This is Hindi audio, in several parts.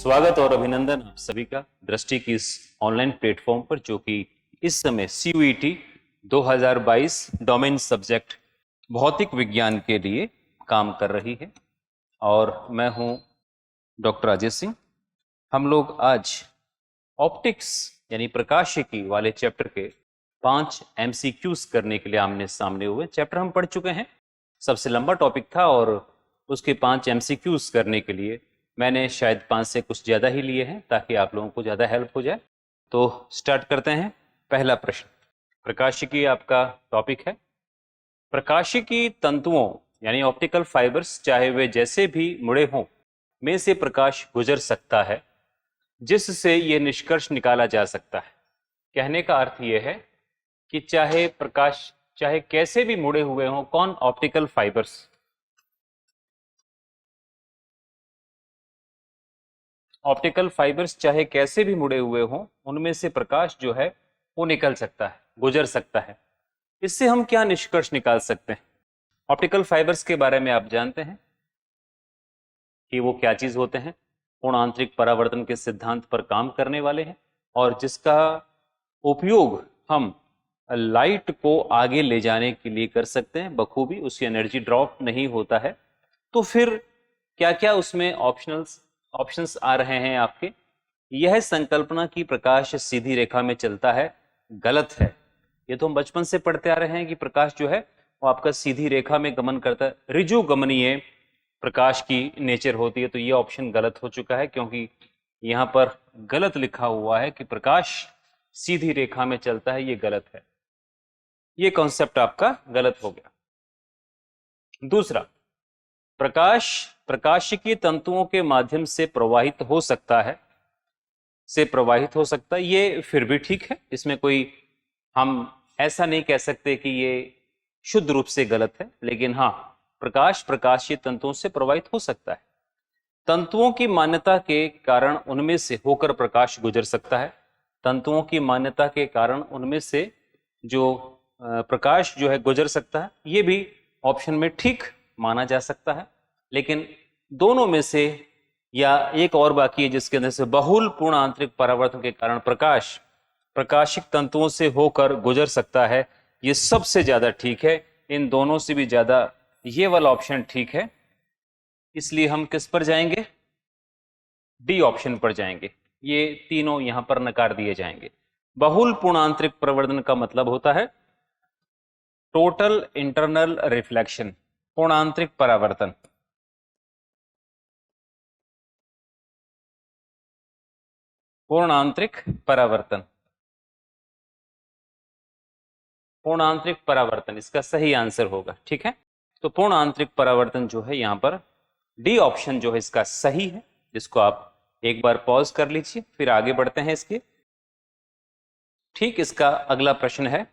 स्वागत और अभिनंदन आप सभी का दृष्टि की इस ऑनलाइन प्लेटफॉर्म पर, जो कि इस समय CUET 2022 डोमेन सब्जेक्ट भौतिक विज्ञान के लिए काम कर रही है। और मैं हूं डॉक्टर अजय सिंह। हम लोग आज ऑप्टिक्स यानी प्रकाशिकी वाले चैप्टर के 5 MCQs करने के लिए आमने सामने हुए। चैप्टर हम पढ़ चुके हैं, सबसे लंबा टॉपिक था और उसके 5 MCQs करने के लिए मैंने शायद 5 से कुछ ज़्यादा ही लिए हैं ताकि आप लोगों को ज़्यादा हेल्प हो जाए। तो स्टार्ट करते हैं। पहला प्रश्न, प्रकाशिकी आपका टॉपिक है। प्रकाशिकी तंतुओं यानी ऑप्टिकल फाइबर्स, चाहे वे जैसे भी मुड़े हों, में से प्रकाश गुजर सकता है जिससे यह निष्कर्ष निकाला जा सकता है। कहने का अर्थ यह है कि चाहे प्रकाश चाहे कैसे भी मुड़े हुए हों, कौन? Optical fibres. ऑप्टिकल फाइबर्स चाहे कैसे भी मुड़े हुए हों, उनमें से प्रकाश जो है वो निकल सकता है, गुजर सकता है। इससे हम क्या निष्कर्ष निकाल सकते हैं? ऑप्टिकल फाइबर्स के बारे में आप जानते हैं कि वो क्या चीज होते हैं। पूर्ण आंतरिक परावर्तन के सिद्धांत पर काम करने वाले हैं और जिसका उपयोग हम लाइट को आगे ले जाने के लिए कर सकते हैं बखूबी, उसकी एनर्जी ड्रॉप नहीं होता है। तो फिर क्या क्या उसमें ऑप्शंस आ रहे हैं आपके? यह संकल्पना की प्रकाश सीधी रेखा में चलता है, गलत है। ये तो हम बचपन से पढ़ते आ रहे हैं कि प्रकाश जो है वो आपका सीधी रेखा में गमन करता है, ऋजु गमनीय प्रकाश की नेचर होती है। तो ये ऑप्शन गलत हो चुका है, क्योंकि यहां पर गलत लिखा हुआ है कि प्रकाश सीधी रेखा में चलता है, ये गलत है। ये कॉन्सेप्ट आपका गलत हो गया। दूसरा, प्रकाश प्रकाशिकी तंतुओं के माध्यम से प्रवाहित हो सकता है, ये फिर भी ठीक है। इसमें कोई हम ऐसा नहीं कह सकते कि ये शुद्ध रूप से गलत है, लेकिन हाँ, प्रकाश प्रकाशीय तंतुओं से प्रवाहित हो सकता है। तंतुओं की मान्यता के कारण उनमें से होकर प्रकाश गुजर सकता है। तंतुओं की मान्यता के कारण उनमें से जो प्रकाश जो है गुजर सकता है, ये भी ऑप्शन में ठीक माना जा सकता है। लेकिन दोनों में से या एक और बाकी है जिसके अंदर से बहुल पूर्ण आंतरिक परावर्तन के कारण प्रकाश प्रकाशिक तंतुओं से होकर गुजर सकता है, ये सबसे ज्यादा ठीक है। इन दोनों से भी ज्यादा ये वाला ऑप्शन ठीक है। इसलिए हम किस पर जाएंगे? डी ऑप्शन पर जाएंगे। ये तीनों यहां पर नकार दिए जाएंगे। बहुल पूर्ण आंतरिक परावर्तन का मतलब होता है टोटल इंटरनल रिफ्लेक्शन, पूर्ण आंतरिक परावर्तन। पूर्ण आंतरिक परावर्तन, पूर्ण आंतरिक परावर्तन इसका सही आंसर होगा। ठीक है, तो पूर्ण आंतरिक परावर्तन जो है यहां पर डी ऑप्शन जो है इसका सही है, जिसको आप एक बार पॉज कर लीजिए, फिर आगे बढ़ते हैं इसके। ठीक, इसका अगला प्रश्न है,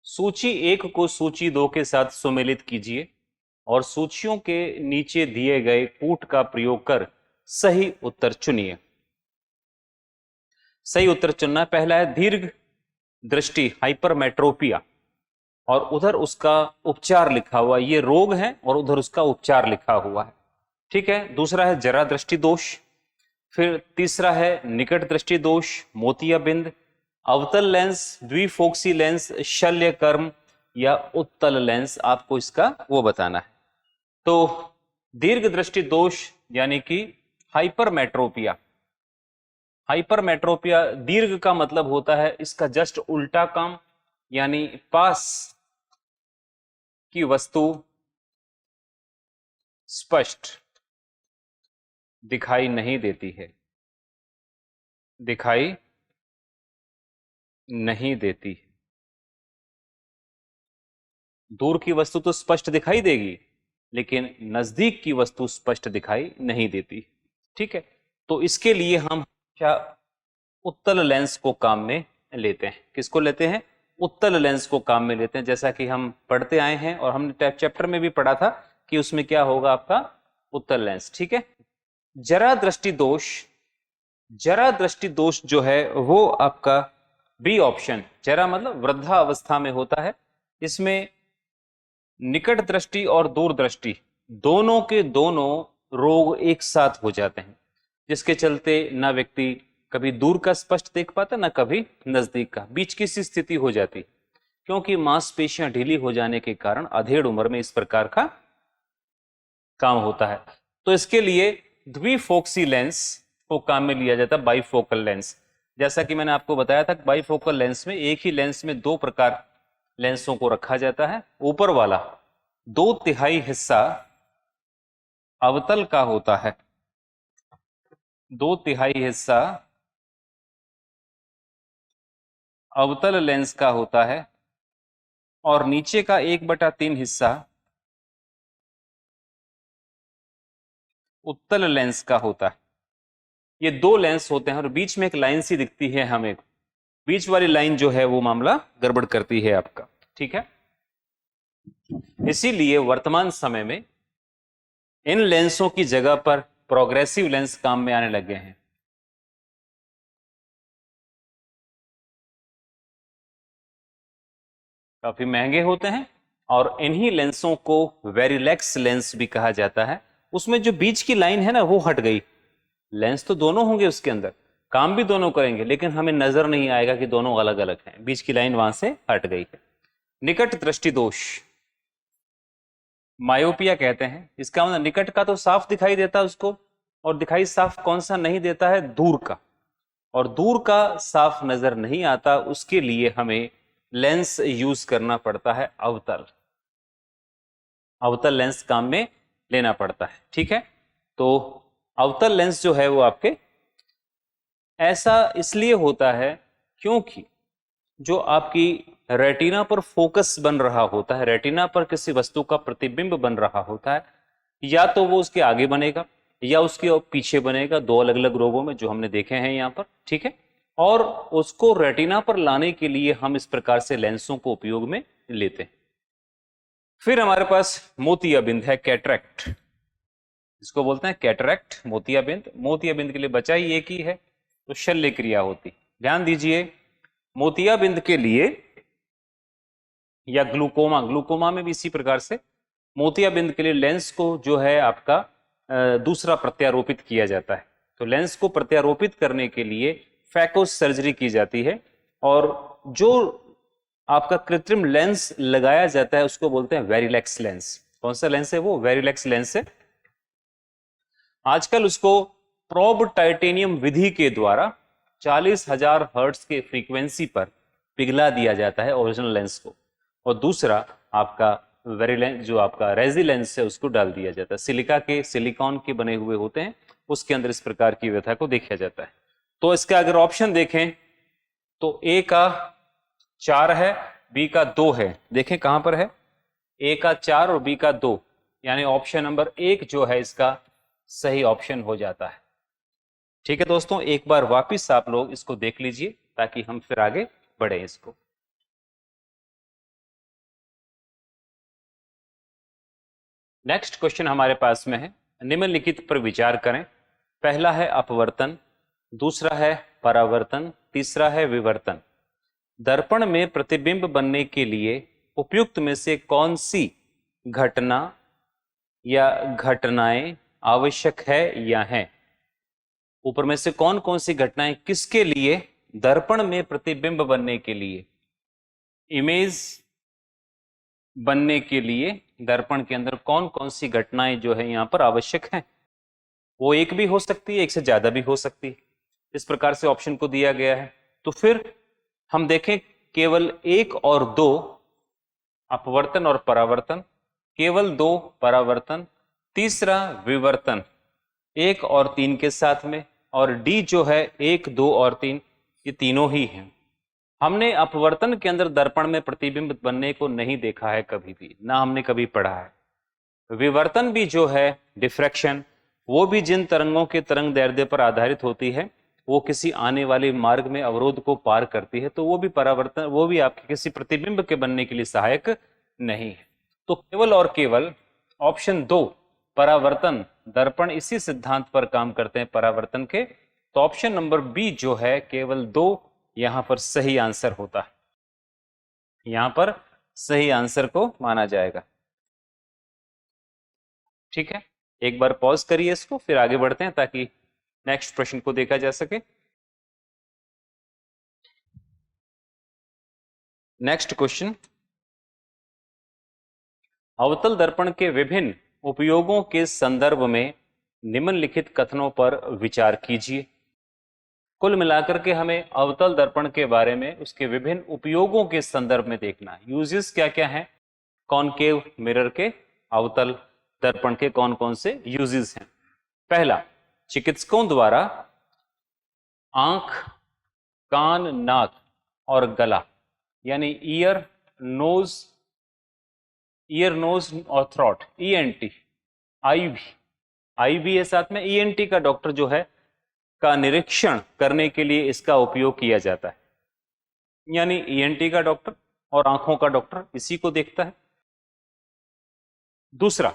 सूची 1 को सूची 2 के साथ सुमेलित कीजिए और सूचियों के नीचे दिए गए कूट का प्रयोग कर सही उत्तर चुनिए। सही उत्तर चुनना, पहला है दीर्घ दृष्टि हाइपरमेट्रोपिया, और उधर उसका उपचार लिखा हुआ, ये रोग है और उधर उसका उपचार लिखा हुआ है। ठीक है, दूसरा है जरा दृष्टि दोष, फिर तीसरा है निकट दृष्टि दोष, मोतियाबिंद, अवतल लेंस, द्विफोक्सी लेंस, शल्य कर्म या उत्तल लेंस। आपको इसका वो बताना है। तो दीर्घ दृष्टि दोष यानी कि हाइपरमेट्रोपिया, हाइपरमेट्रोपिया दीर्घ का मतलब होता है इसका जस्ट उल्टा काम, यानी पास की वस्तु स्पष्ट दिखाई नहीं देती है, दिखाई नहीं देती। दूर की वस्तु तो स्पष्ट दिखाई देगी, लेकिन नजदीक की वस्तु स्पष्ट दिखाई नहीं देती। ठीक है, तो इसके लिए हम क्या उत्तल लेंस को काम में लेते हैं। किसको लेते हैं? उत्तल लेंस को काम में लेते हैं। जैसा कि हम पढ़ते आए हैं और हमने चैप्टर में भी पढ़ा था कि उसमें क्या होगा आपका उत्तल लेंस। ठीक है, जरा दृष्टि दोष, जरा दृष्टि दोष जो है वो आपका बी ऑप्शन, जरा मतलब वृद्धा अवस्था में होता है। इसमें निकट दृष्टि और दूर दृष्टि दोनों के दोनों रोग एक साथ हो जाते हैं, जिसके चलते ना व्यक्ति कभी दूर का स्पष्ट देख पाता, ना कभी नजदीक का, बीच की सी स्थिति हो जाती, क्योंकि मांसपेशियां ढीली हो जाने के कारण अधेड़ उम्र में इस प्रकार का काम होता है। तो इसके लिए द्विफोक्सी लेंस को काम में लिया जाता है, बाइफोकल लेंस। जैसा कि मैंने आपको बताया था, बाइफोकल लेंस में एक ही लेंस में दो प्रकार लेंसों को रखा जाता है। ऊपर वाला 2/3 हिस्सा अवतल का होता है, 2/3 हिस्सा अवतल लेंस का होता है, और नीचे का 1/3 हिस्सा उत्तल लेंस का होता है। ये दो लेंस होते हैं और बीच में एक लाइन सी दिखती है हमें, बीच वाली लाइन जो है वो मामला गड़बड़ करती है आपका, ठीक है। इसीलिए वर्तमान समय में इन लेंसों की जगह पर प्रोग्रेसिव लेंस काम में आने लगे हैं। काफी महंगे होते हैं और इन्हीं लेंसों को वेरिलेक्स लेंस भी कहा जाता है। उसमें जो बीच की लाइन है ना वो हट गई, लेंस तो दोनों होंगे उसके अंदर, काम भी दोनों करेंगे, लेकिन हमें नजर नहीं आएगा कि दोनों अलग अलग हैं, बीच की लाइन वहां से हट गई है। निकट दृष्टि दोष, मायोपिया कहते हैं। इसका मतलब निकट का तो साफ दिखाई देता है उसको, और दिखाई साफ कौन सा नहीं देता है, दूर का, और दूर का साफ नजर नहीं आता, उसके लिए हमें लेंस यूज करना पड़ता है अवतल, अवतल लेंस काम में लेना पड़ता है, ठीक है। तो अवतल लेंस जो है वो आपके ऐसा इसलिए होता है क्योंकि जो आपकी रेटिना पर फोकस बन रहा होता है, रेटिना पर किसी वस्तु का प्रतिबिंब बन रहा होता है, या तो वो उसके आगे बनेगा या उसके पीछे बनेगा, दो अलग अलग रोगों में जो हमने देखे हैं यहाँ पर, ठीक है। और उसको रेटिना पर लाने के लिए हम इस प्रकार से लेंसों को उपयोग में लेते हैं। फिर हमारे पास मोतियाबिंद है, कैटरेक्ट, इसको बोलते हैं कैटरेक्ट, मोतियाबिंद। मोतियाबिंद के लिए बचा ही एक ही है, तो शल्य क्रिया होती। ध्यान दीजिए, मोतियाबिंद के लिए या ग्लूकोमा, ग्लूकोमा में भी इसी प्रकार से मोतियाबिंद के लिए लेंस को जो है आपका दूसरा प्रत्यारोपित किया जाता है। तो लेंस को प्रत्यारोपित करने के लिए फैकोस सर्जरी की जाती है, और जो आपका कृत्रिम लेंस लगाया जाता है उसको बोलते हैं वेरिलेक्स लेंस। कौन सा लेंस है वो, वेरिलेक्स लेंस है। आजकल उसको प्रोब टाइटेनियम विधि के द्वारा 40,000 हर्ट्ज के फ्रीक्वेंसी पर पिघला दिया जाता है ओरिजिनल लेंस को, और दूसरा आपका वेरिलेंस जो आपका रेजी लेंस है उसको डाल दिया जाता है। सिलिका के, सिलिकॉन के बने हुए होते हैं, उसके अंदर इस प्रकार की व्यथा को देखा जाता है। तो इसका अगर ऑप्शन देखें तो ए का 4 है, बी का 2 है। देखें कहां पर है, ए का 4 और बी का 2, यानी ऑप्शन नंबर 1 जो है इसका सही ऑप्शन हो जाता है। ठीक है दोस्तों, एक बार वापिस आप लोग इसको देख लीजिए ताकि हम फिर आगे बढ़े इसको। नेक्स्ट क्वेश्चन हमारे पास में है, निम्नलिखित पर विचार करें। पहला है अपवर्तन, दूसरा है परावर्तन, तीसरा है विवर्तन। दर्पण में प्रतिबिंब बनने के लिए उपयुक्त में से कौन सी घटना या घटनाएं आवश्यक है या हैं? ऊपर में से कौन कौन सी घटनाएं किसके लिए, दर्पण में प्रतिबिंब बनने के लिए, इमेज बनने के लिए दर्पण के अंदर कौन कौन सी घटनाएं जो है यहां पर आवश्यक हैं? वो एक भी हो सकती है, एक से ज्यादा भी हो सकती है, इस प्रकार से ऑप्शन को दिया गया है। तो फिर हम देखें, केवल 1 और 2 अपवर्तन और परावर्तन, केवल 2 परावर्तन, तीसरा विवर्तन 1 और 3 के साथ में, और डी जो है 1, 2 और 3, ये तीनों ही हैं। हमने अपवर्तन के अंदर दर्पण में प्रतिबिंब बनने को नहीं देखा है कभी भी, ना हमने कभी पढ़ा है। विवर्तन भी जो है डिफ्रैक्शन, वो भी जिन तरंगों के तरंग दैर्ध्य पर आधारित होती है, वो किसी आने वाले मार्ग में अवरोध को पार करती है, तो वो भी परावर्तन, वो भी आपके किसी प्रतिबिंब के बनने के लिए सहायक नहीं है। तो केवल और केवल ऑप्शन 2 परावर्तन, दर्पण इसी सिद्धांत पर काम करते हैं परावर्तन के, तो ऑप्शन नंबर बी जो है केवल 2 यहां पर सही आंसर होता है, यहां पर सही आंसर को माना जाएगा। ठीक है, एक बार पॉज करिए इसको, फिर आगे बढ़ते हैं ताकि नेक्स्ट प्रश्न को देखा जा सके। नेक्स्ट क्वेश्चन, अवतल दर्पण के विभिन्न उपयोगों के संदर्भ में निम्नलिखित कथनों पर विचार कीजिए। कुल मिलाकर के हमें अवतल दर्पण के बारे में उसके विभिन्न उपयोगों के संदर्भ में देखना है। यूजेस क्या क्या हैं कॉनकेव मिरर के, अवतल दर्पण के कौन कौन से यूजेस हैं। पहला, चिकित्सकों द्वारा आंख, कान, नाक और गला यानी ईयर नोज और थ्रोट, ईएनटी, आई भी है साथ में, ईएनटी का डॉक्टर जो है का निरीक्षण करने के लिए इसका उपयोग किया जाता है। यानी ईएनटी का डॉक्टर और आंखों का डॉक्टर इसी को देखता है। दूसरा,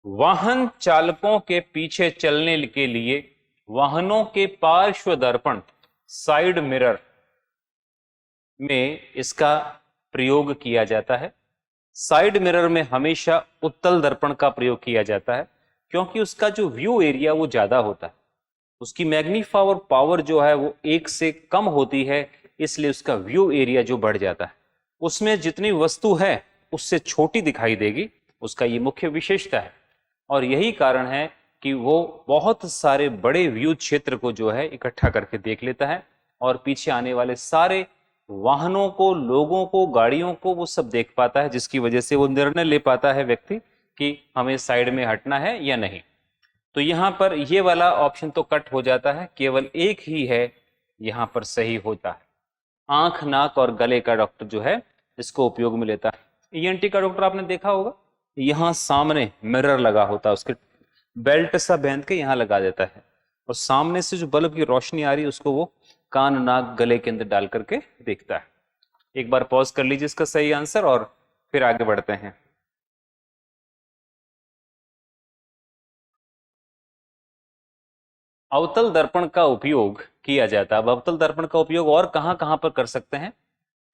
वाहन चालकों के पीछे चलने के लिए वाहनों के पार्श्व दर्पण, साइड मिरर में इसका प्रयोग किया जाता है। साइड मिरर में हमेशा उत्तल दर्पण का प्रयोग किया जाता है क्योंकि उसका जो व्यू एरिया वो ज्यादा होता है, उसकी मैग्नीफायर पावर जो है वो 1 से कम होती है, इसलिए उसका व्यू एरिया जो बढ़ जाता है, उसमें जितनी वस्तु है उससे छोटी दिखाई देगी, उसका ये मुख्य विशेषता है। और यही कारण है कि वो बहुत सारे बड़े व्यू क्षेत्र को जो है इकट्ठा करके देख लेता है और पीछे आने वाले सारे वाहनों को, लोगों को, गाड़ियों को वो सब देख पाता है, जिसकी वजह से वो निर्णय ले पाता है व्यक्ति कि हमें साइड में हटना है या नहीं। तो यहां पर ये वाला ऑप्शन तो कट हो जाता है, केवल एक ही है यहां पर सही होता है। आंख, नाक और गले का डॉक्टर जो है इसको उपयोग में लेता है। ईएनटी का डॉक्टर आपने देखा होगा, यहां सामने मिरर लगा होता है, उसके बेल्ट सा बांध के यहां लगा देता है और सामने से जो बल्ब की रोशनी आ रही है उसको वो कान, नाक, गले के अंदर डाल करके देखता है। एक बार पॉज कर लीजिए इसका सही आंसर और फिर आगे बढ़ते हैं। अवतल दर्पण का उपयोग किया जाता है। अब अवतल दर्पण का उपयोग और कहां कहां पर कर सकते हैं?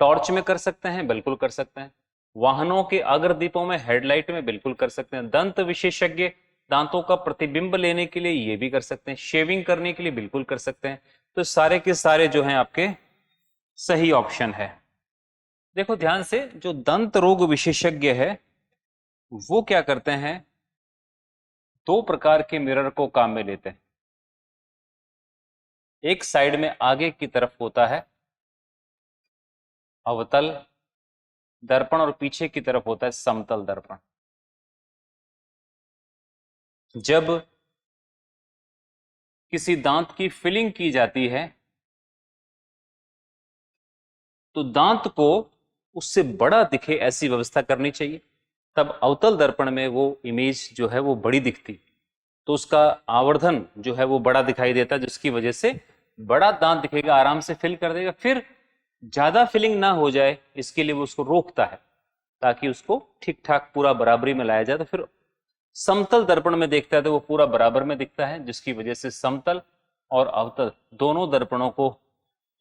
टॉर्च में कर सकते हैं, बिल्कुल कर सकते हैं। वाहनों के अग्रदीपों में, हेडलाइट में बिल्कुल कर सकते हैं। दंत विशेषज्ञ दांतों का प्रतिबिंब लेने के लिए ये भी कर सकते हैं। शेविंग करने के लिए बिल्कुल कर सकते हैं। तो सारे के सारे जो हैं आपके सही ऑप्शन है। देखो ध्यान से, जो दंत रोग विशेषज्ञ है वो क्या करते हैं, 2 प्रकार के मिरर को काम में लेते हैं। एक साइड में आगे की तरफ होता है अवतल दर्पण और पीछे की तरफ होता है समतल दर्पण। जब किसी दांत की फिलिंग की जाती है तो दांत को उससे बड़ा दिखे ऐसी व्यवस्था करनी चाहिए, तब अवतल दर्पण में वो इमेज जो है वो बड़ी दिखती, तो उसका आवर्धन जो है वो बड़ा दिखाई देता, जिसकी वजह से बड़ा दांत दिखेगा, आराम से फिल कर देगा। फिर ज्यादा फिलिंग ना हो जाए इसके लिए वो उसको रोकता है ताकि उसको ठीक ठाक पूरा बराबरी में लाया जाए। तो फिर समतल दर्पण में देखता है तो वो पूरा बराबर में दिखता है, जिसकी वजह से समतल और अवतल दोनों दर्पणों को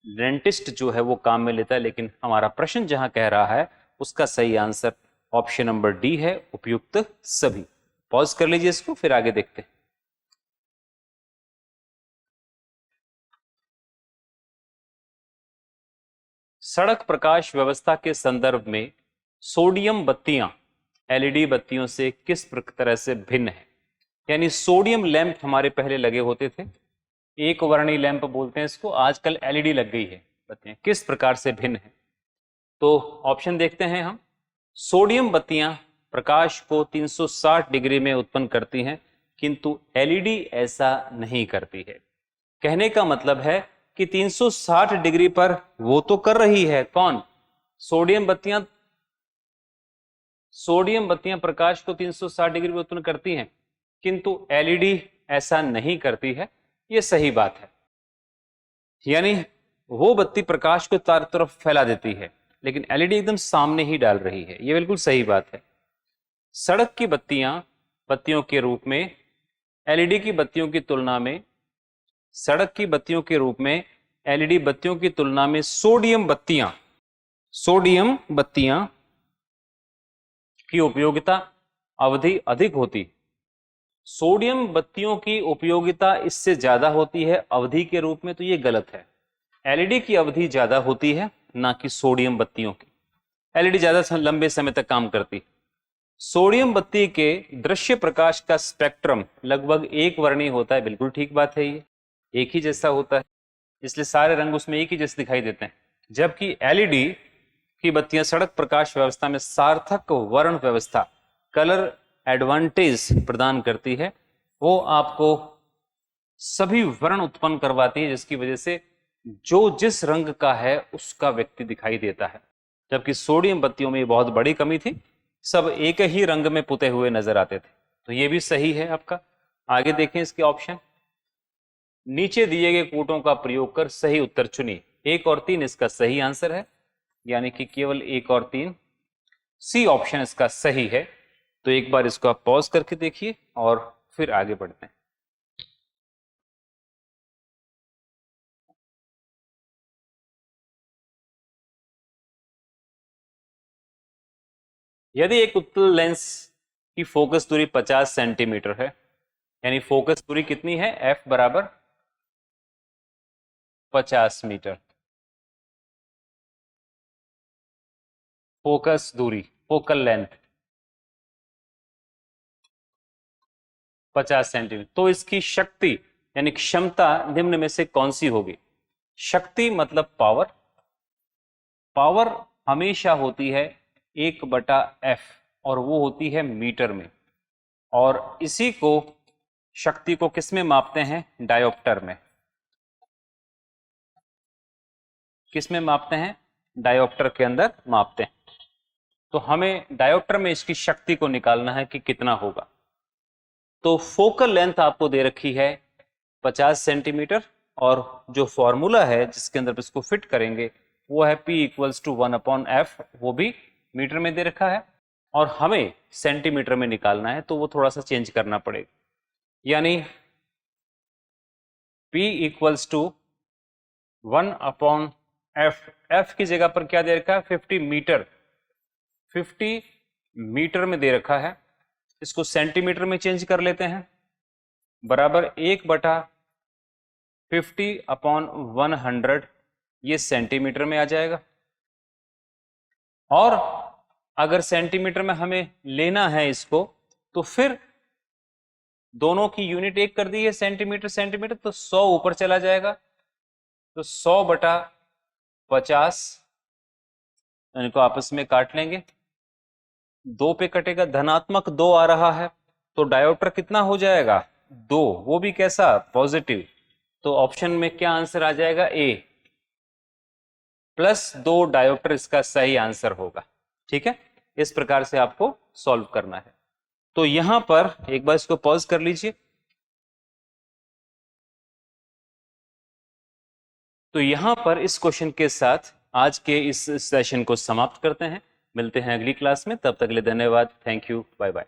डेंटिस्ट जो है वो काम में लेता है। लेकिन हमारा प्रश्न जहां कह रहा है उसका सही आंसर ऑप्शन नंबर डी है, उपयुक्त सभी। पॉज कर लीजिए इसको, फिर आगे देखते हैं। सड़क प्रकाश व्यवस्था के संदर्भ में सोडियम बत्तियां एलईडी बत्तियों से किस तरह से भिन्न है? यानी सोडियम लैंप हमारे पहले लगे होते थे, एक वर्णी लैंप बोलते हैं इसको, आजकल एलईडी लग गई है बत्तियां, किस प्रकार से भिन्न है? तो ऑप्शन देखते हैं हम। सोडियम बत्तियां प्रकाश को 360 डिग्री में उत्पन्न करती हैं, किंतु एलईडी ऐसा नहीं करती है। कहने का मतलब है कि 360 डिग्री पर वो तो कर रही है, कौन? सोडियम बत्तियां प्रकाश को 360 डिग्री में उत्पन्न करती हैं, किंतु एलईडी ऐसा नहीं करती है। ये सही बात है, यानी वो बत्ती प्रकाश को चारों तरफ फैला देती है, लेकिन एलईडी एकदम सामने ही डाल रही है। ये बिल्कुल सही बात है। सड़क की बत्तियों के रूप में एलईडी की बत्तियों की तुलना में, सड़क की बत्तियों के रूप में एलईडी बत्तियों की तुलना में सोडियम बत्तियां की उपयोगिता अवधि अधिक होती, सोडियम बत्तियों की उपयोगिता इससे ज्यादा होती है अवधि के रूप में, तो ये गलत है। एलईडी की अवधि ज्यादा होती है, ना कि सोडियम बत्तियों की। एलईडी ज्यादा लंबे समय तक काम करती। सोडियम बत्ती के दृश्य प्रकाश का स्पेक्ट्रम लगभग एक वर्णीय होता है, बिल्कुल ठीक बात है, ये एक ही जैसा होता है, इसलिए सारे रंग उसमें एक ही जैसे दिखाई देते हैं। जबकि एलईडी की बत्तियां सड़क प्रकाश व्यवस्था में सार्थक वर्ण व्यवस्था, कलर एडवांटेज प्रदान करती है। वो आपको सभी वर्ण उत्पन्न करवाती है, जिसकी वजह से जो जिस रंग का है उसका व्यक्ति दिखाई देता है। जबकि सोडियम बत्तियों में बहुत बड़ी कमी थी, सब एक ही रंग में पुते हुए नजर आते थे। तो ये भी सही है आपका। आगे देखें इसके ऑप्शन। नीचे दिए गए कूटों का प्रयोग कर सही उत्तर चुनिए। 1 और 3 इसका सही आंसर है, यानी कि केवल 1 और 3। सी ऑप्शन इसका सही है। तो एक बार इसको आप पॉज करके देखिए और फिर आगे बढ़ते हैं। यदि एक उत्तल लेंस की फोकस दूरी 50 सेंटीमीटर है, यानी फोकस दूरी कितनी है, f बराबर 50 मीटर। फोकस दूरी, फोकल लेंथ 50 सेंटीमीटर, तो इसकी शक्ति यानी क्षमता निम्न में से कौन सी होगी। शक्ति मतलब पावर। पावर हमेशा होती है 1/f और वो होती है मीटर में, और इसी को शक्ति को किस में मापते हैं, डायोप्टर में। किस में मापते हैं, डायोप्टर के अंदर मापते हैं। तो हमें डायोप्टर में इसकी शक्ति को निकालना है कि कितना होगा। तो फोकल लेंथ आपको दे रखी है 50 सेंटीमीटर, और जो फॉर्मूला है जिसके अंदर इसको फिट करेंगे वो है P = 1/f, वो भी मीटर में दे रखा है, और हमें सेंटीमीटर में निकालना है, तो वो थोड़ा सा चेंज करना पड़ेगा। यानी P = 1/f, f की जगह पर क्या दे रखा है, 50 मीटर। 50 मीटर में दे रखा है, इसको सेंटीमीटर में चेंज कर लेते हैं, बराबर 1/50/100, ये सेंटीमीटर में आ जाएगा। और अगर सेंटीमीटर में हमें लेना है इसको, तो फिर दोनों की यूनिट एक कर दी है, सेंटीमीटर सेंटीमीटर, तो 100 ऊपर चला जाएगा, तो 100/50 इनको आपस में काट लेंगे, 2 पे कटेगा, धनात्मक 2 आ रहा है, तो डायोप्टर कितना हो जाएगा, 2, वो भी कैसा, पॉजिटिव। तो ऑप्शन में क्या आंसर आ जाएगा, A +2 डायोप्टर इसका सही आंसर होगा। ठीक है, इस प्रकार से आपको सॉल्व करना है। तो यहां पर एक बार इसको पॉज कर लीजिए। तो यहां पर इस क्वेश्चन के साथ आज के इस सेशन को समाप्त करते हैं। मिलते हैं अगली क्लास में, तब तक के लिए धन्यवाद। Thank you, bye bye.